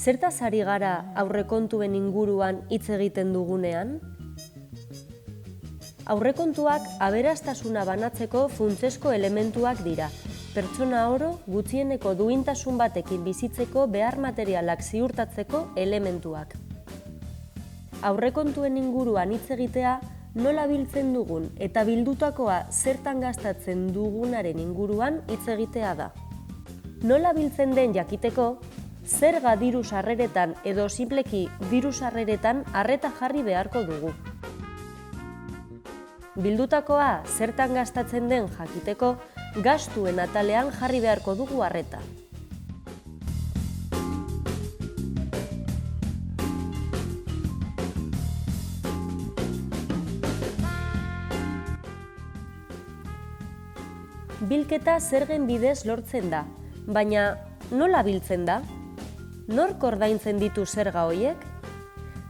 Zertaz ari gara aurrekontuen inguruan hitz egiten dugunean? Aurrekontuak aberastasuna banatzeko funtsezko elementuak dira. Pertsona oro gutxieneko duintasun batekin bizitzeko behar materialak ziurtatzeko elementuak. Aurrekontuen inguruan hitz egitea nola biltzen dugun eta bildutakoa zertan gastatzen dugunaren inguruan hitz egitea da. Nola biltzen den jakiteko, zerga diru sarreretan edo sinpleki diru sarreretan arreta jarri beharko dugu. Bildutakoa zertan gastatzen den jakiteko, gastuen atalean jarri beharko dugu arreta. Bilketa zergen bidez lortzen da, baina nola biltzen da? Nork ordaintzen ditu zerga horiek?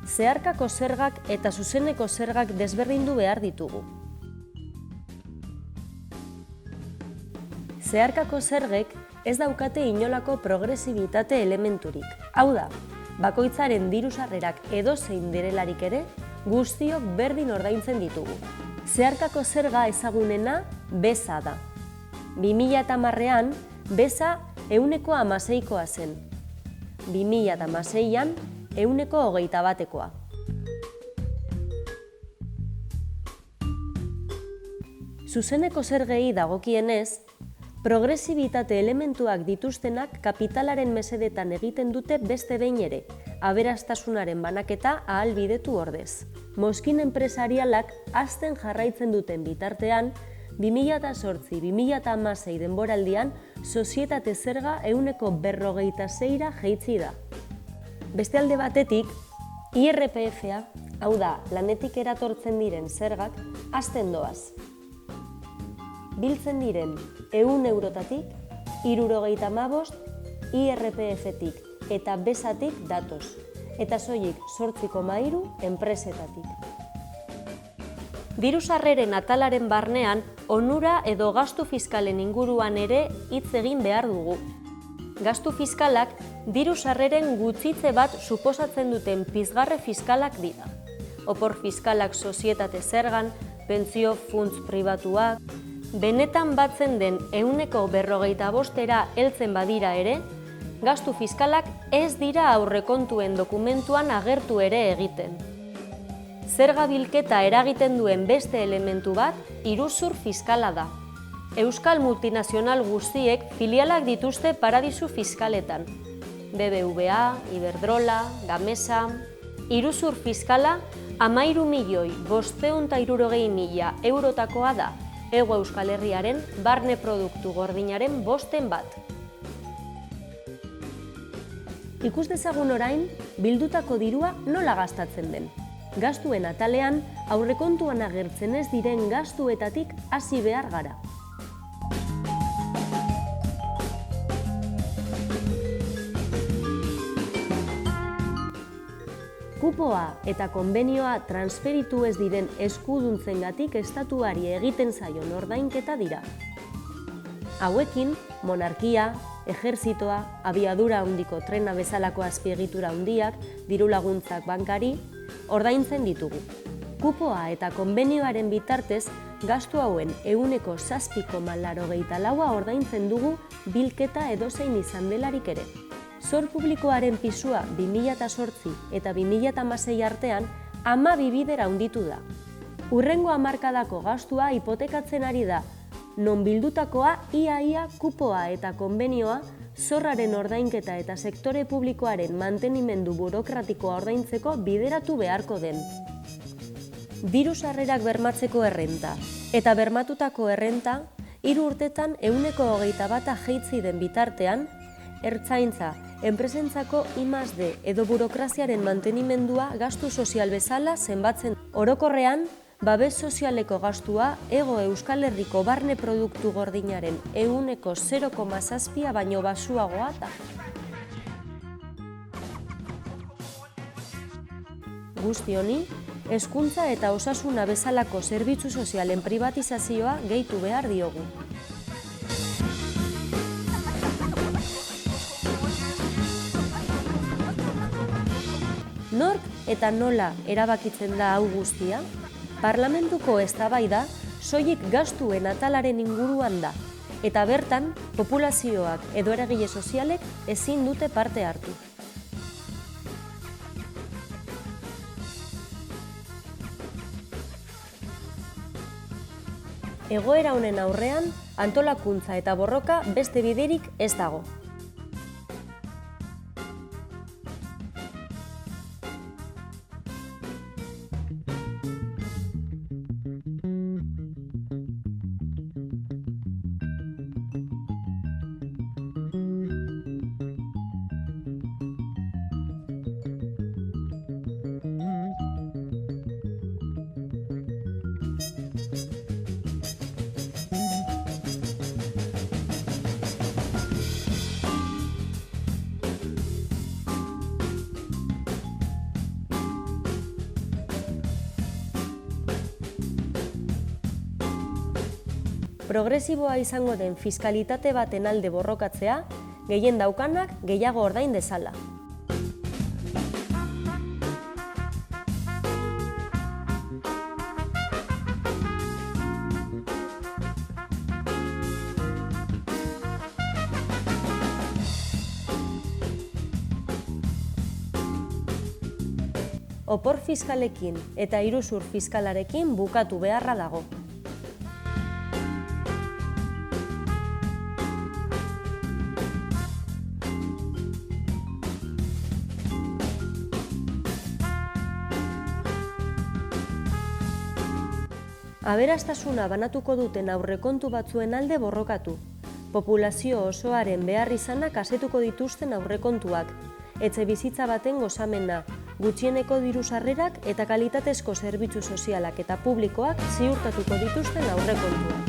Zeharkako zergak eta zuzeneko zergak desberdindu behar ditugu. Zeharkako zergek ez daukate inolako progresibitate elementurik. Hau da, bakoitzaren diru sarrerak edozein direlarik ere, guztiok berdin ordaintzen ditugu. Zeharkako zerga ezagunena beza da. 2010ean beza 16%koa zen. 2016an 121%koa. Zuzeneko zergei dagokienez, progresibitate elementuak dituztenak kapitalaren mesedetan egiten dute beste behin ere, aberastasunaren banaketa ahalbidetu ordez. Mozkin enpresarialak hazten jarraitzen duten bitartean, 2008-2016 denboraldian sozietate zerga 146ra jaitsi da. Beste alde batetik, IRPF-a, hau da, lanetik eratortzen diren zergak, hazten doaz. Biltzen diren 100 eurotatik, 75 IRPF-tik eta bezatik datoz, eta soilik 8,3 enpresetatik. Diru sarreren atalaren barnean, onura edo gastu fiskalen inguruan ere hitz egin behar dugu. Gastu fiskalak diru sarreren gutxitze bat suposatzen duten pizgarre fiskalak dira. Opor fiskalak sozietate zergan, pentsio funts pribatuak, benetan batzen den 145era heltzen badira ere, gastu fiskalak ez dira aurrekontuen dokumentuan agertu ere egiten. Zerga bilketa eragiten duen beste elementu bat, iruzur fiskala da. Euskal multinazional guztiek filialak dituzte paradisu fiskaletan. BBVA, Iberdrola, Gamesa. Iruzur fiskala 13.560.000 eurotakoa da, Hego Euskal Herriaren barne produktu gordinaren 5%. Ikus dezagun orain, bildutako dirua nola gastatzen den. Gastuen atalean, aurrekontuan agertzen ez diren gastuetatik hasi behar gara. Kupoa eta konbenioa transferitu ez diren eskuduntzengatik estatuari egiten zaion ordainketa dira. Hauekin, monarkia, ejerzitoa, abiadura handiko trena bezalako azpiegitura handiak, diru laguntzak bankari, ordaintzen ditugu. Kupoa eta konbenioaren bitartez, gastu hauen 7,84% ordaintzen dugu bilketa edozein izan delarik ere. Zor publikoaren pisua 2008 eta 2016 artean 12 bider handitu da. Hurrengo hamarkadako gastua hipotekatzen ari da, non bildutakoa ia kupoa eta konbenioa zorraren ordainketa eta sektore publikoaren mantenimendu burokratikoa ordaintzeko bideratu beharko den. Diru sarrerak bermatzeko errenta eta bermatutako errenta 3 urtetan 121 jaitsi den bitartean, ertzaintza, enpresentzako I+D edo burokraziaren mantenimendua gastu sozial bezala zenbatzen. Orokorrean, babes sozialeko gastua Hego Euskal Herriko barne produktu gordinaren 0,7 baino baxuagoa da. Guzti honi, hezkuntza eta osasuna bezalako zerbitzu sozialen pribatizazioa gehitu behar diogu. Nork eta nola erabakitzen da hau guztia? Parlamentuko eztabaida soilik gastuen atalaren inguruan da, eta bertan populazioak edo eragile sozialek ezin dute parte hartu. Egoera honen aurrean, antolakuntza eta borroka beste biderik ez dago. Progresiboa izango den fiskalitate baten alde borrokatzea, gehien daukanak gehiago ordain dezala. Opor fiskalekin eta iruzur fiskalarekin bukatu beharra dago. Aberastasuna banatuko duten aurrekontu batzuen alde borrokatu. Populazio osoaren beharrizanak asetuko dituzten aurrekontuak, etxebizitza baten gozamena, gutxieneko diru-sarrerak eta kalitatezko zerbitzu sozialak eta publikoak ziurtatuko dituzten aurrekontuak.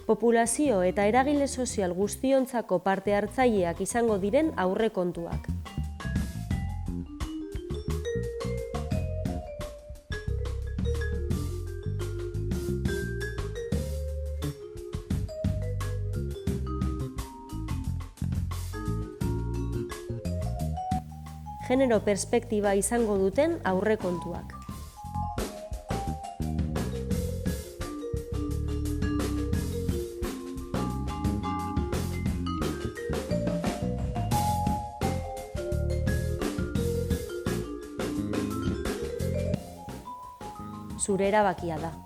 Populazio eta eragile sozial guztiontzako parte hartzaileak izango diren aurrekontuak. Genero perspektiba izango duten aurrekontuak. Zure erabakia da.